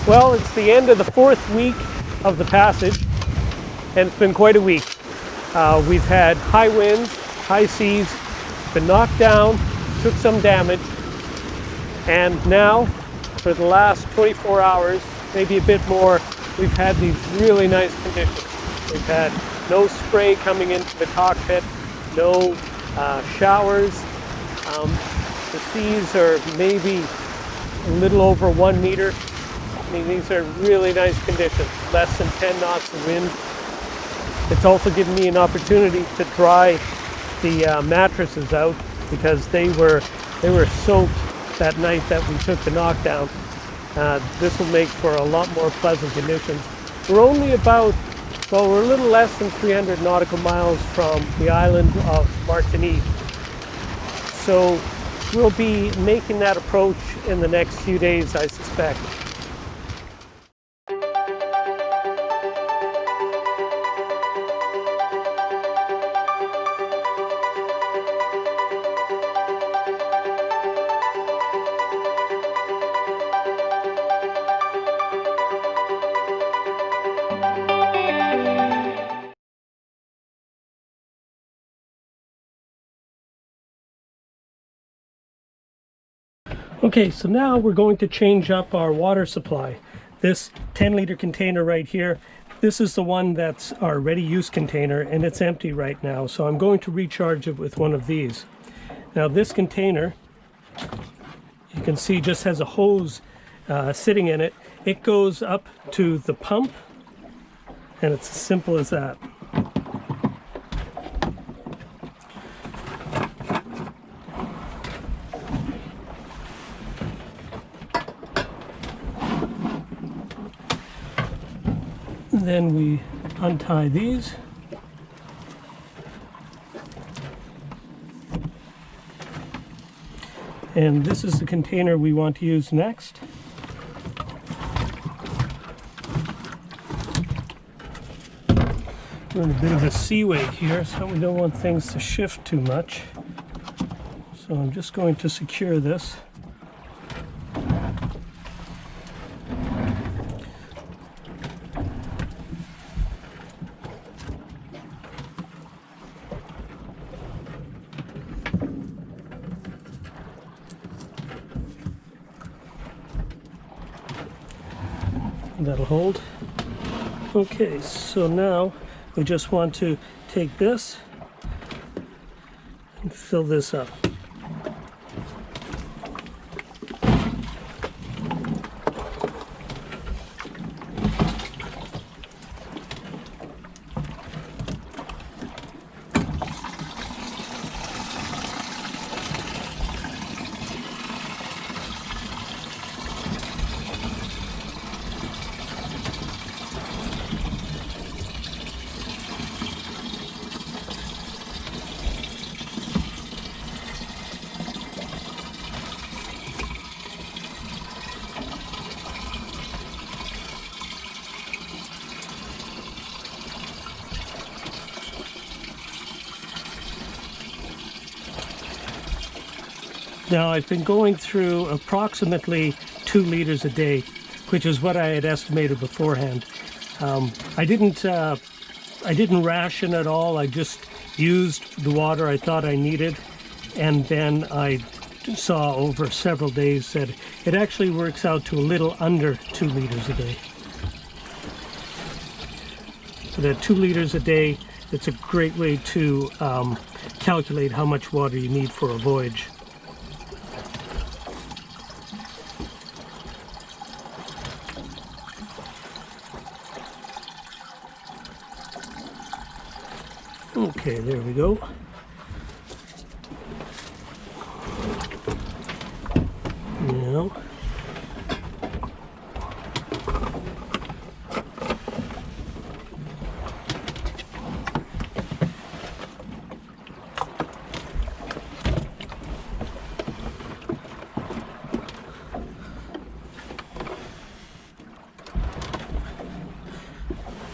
Well, it's the end of the 4th week of the passage, and it's been quite a week. We've had high winds, high seas, been knocked down, took some damage, and now, for the last 24 hours, maybe a bit more, we've had these really nice conditions. We've had no spray coming into the cockpit, no showers. The seas are maybe a little over 1 meter. I mean, these are really nice conditions, less than 10 knots of wind. It's also given me an opportunity to dry the mattresses out because they were soaked that night that we took the knockdown. This will make for a lot more pleasant conditions. We're only about, well, we're a little less than 300 nautical miles from the island of Martinique. So we'll be making that approach in the next few days, I suspect. Okay, so now we're going to change up our water supply. This 10-liter container right here, this is the one that's our ready-use container, and it's empty right now, so I'm going to recharge it with one of these. Now this container, you can see, just has a hose sitting in it. It goes up to the pump, and it's as simple as that. Then we untie these. And this is the container we want to use next. We're in a bit of a seaway here, so we don't want things to shift too much. So I'm just going to secure this. That'll hold. Okay, so now we just want to take this and fill this up. Now I've been going through approximately 2 liters a day, which is what I had estimated beforehand. I didn't ration at all. I just used the water I thought I needed, and then I saw over several days that it actually works out to a little under 2 liters a day. So that 2 liters a day, it's a great way to calculate how much water you need for a voyage. Okay, there we go.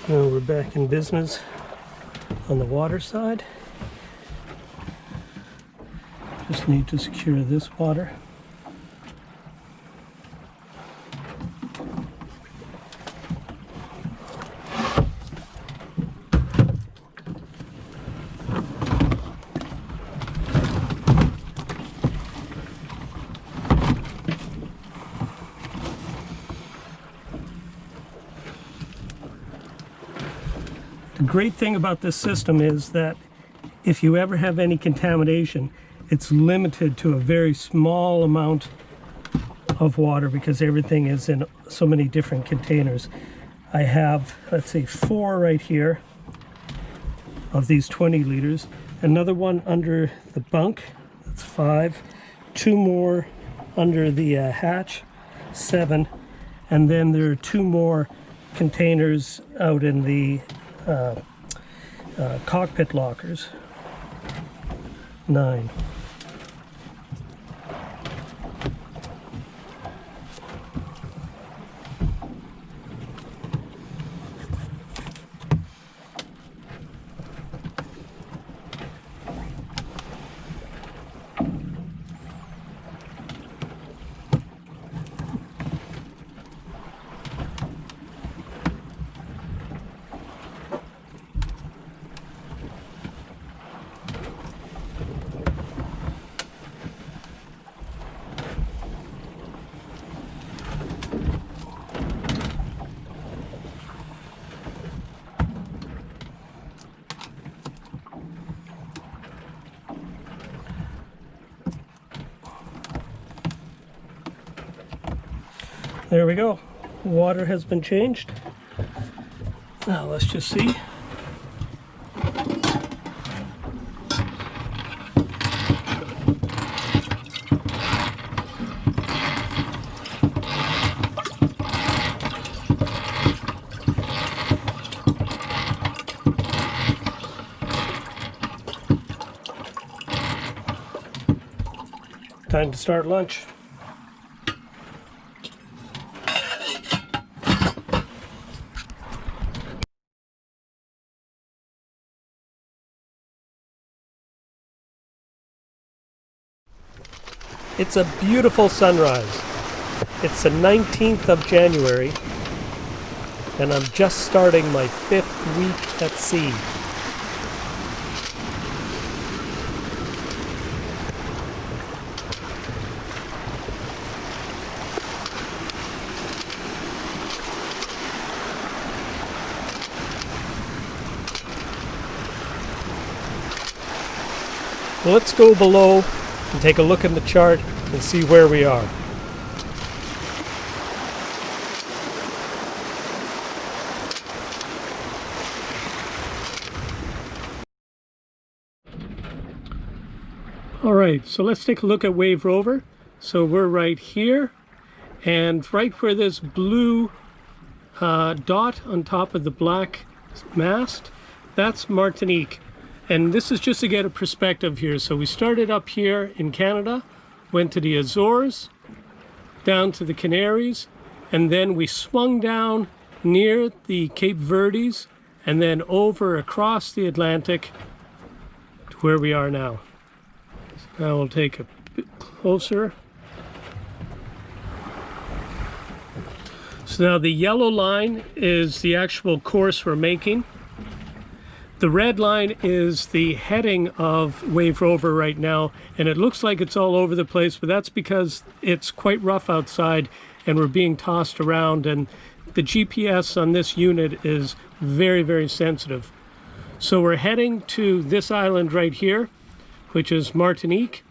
Now, we're back in business on the water side. Just need to secure this water. great thing about this system is that if you ever have any contamination, it's limited to a very small amount of water because everything is in so many different containers. I have, let's see, 4 right here of these 20 liters. Another one under the bunk, that's 5. 2 more under the hatch, 7. And then there are 2 more containers out in the cockpit lockers, 9. There we go. Water has been changed. Now let's just see. Time to start lunch. It's a beautiful sunrise. It's the 19th of January, and I'm just starting my 5th week at sea. Well, let's go below and take a look in the chart and see where we are. All right, so let's take a look at Wave Rover. So we're right here, and right where this blue dot on top of the black mast, that's Martinique. And this is just to get a perspective here. So we started up here in Canada, went to the Azores, down to the Canaries, and then we swung down near the Cape Verdes, and then over across the Atlantic to where we are now. So now we'll take a bit closer. So now the yellow line is the actual course we're making. The red line is the heading of Wave Rover right now, and it looks like it's all over the place, but that's because it's quite rough outside and we're being tossed around, and the GPS on this unit is very, very sensitive. So we're heading to this island right here, which is Martinique,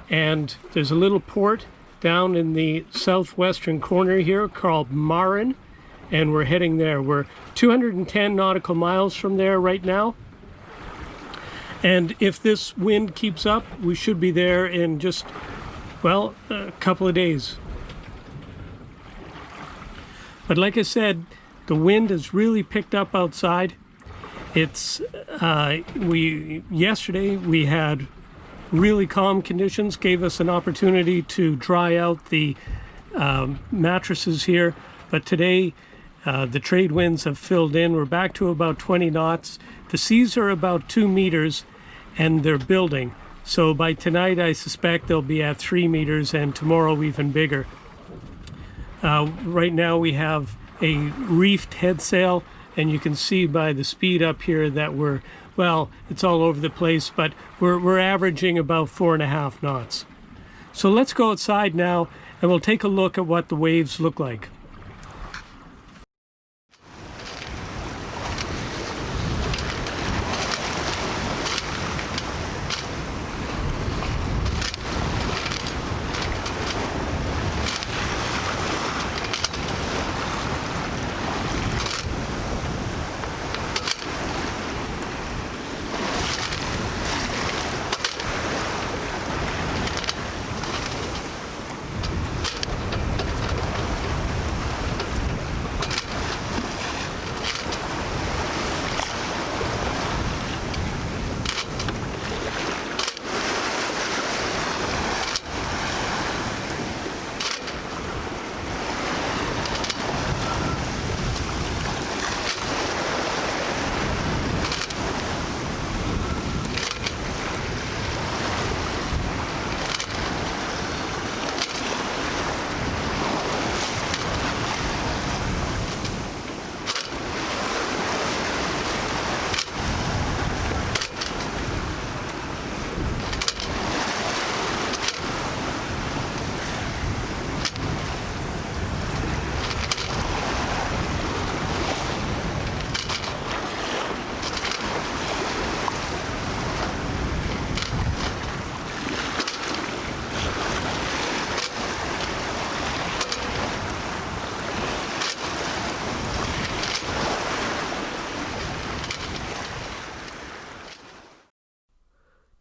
and there's a little port down in the southwestern corner here called Marin, and we're heading there. We're 210 nautical miles from there right now. And if this wind keeps up, we should be there in just, well, a couple of days. But like I said, the wind has really picked up outside. It's, yesterday we had really calm conditions, gave us an opportunity to dry out the mattresses here. But today, the trade winds have filled in. We're back to about 20 knots. The seas are about 2 meters and they're building. So by tonight, I suspect they'll be at 3 meters and tomorrow even bigger. Right now we have a reefed head sail, and you can see by the speed up here that we're, well, it's all over the place, but we're averaging about 4.5 knots. So let's go outside now and we'll take a look at what the waves look like.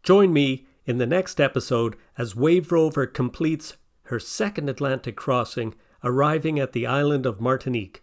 Join me in the next episode as Wave Rover completes her second Atlantic crossing, arriving at the island of Martinique.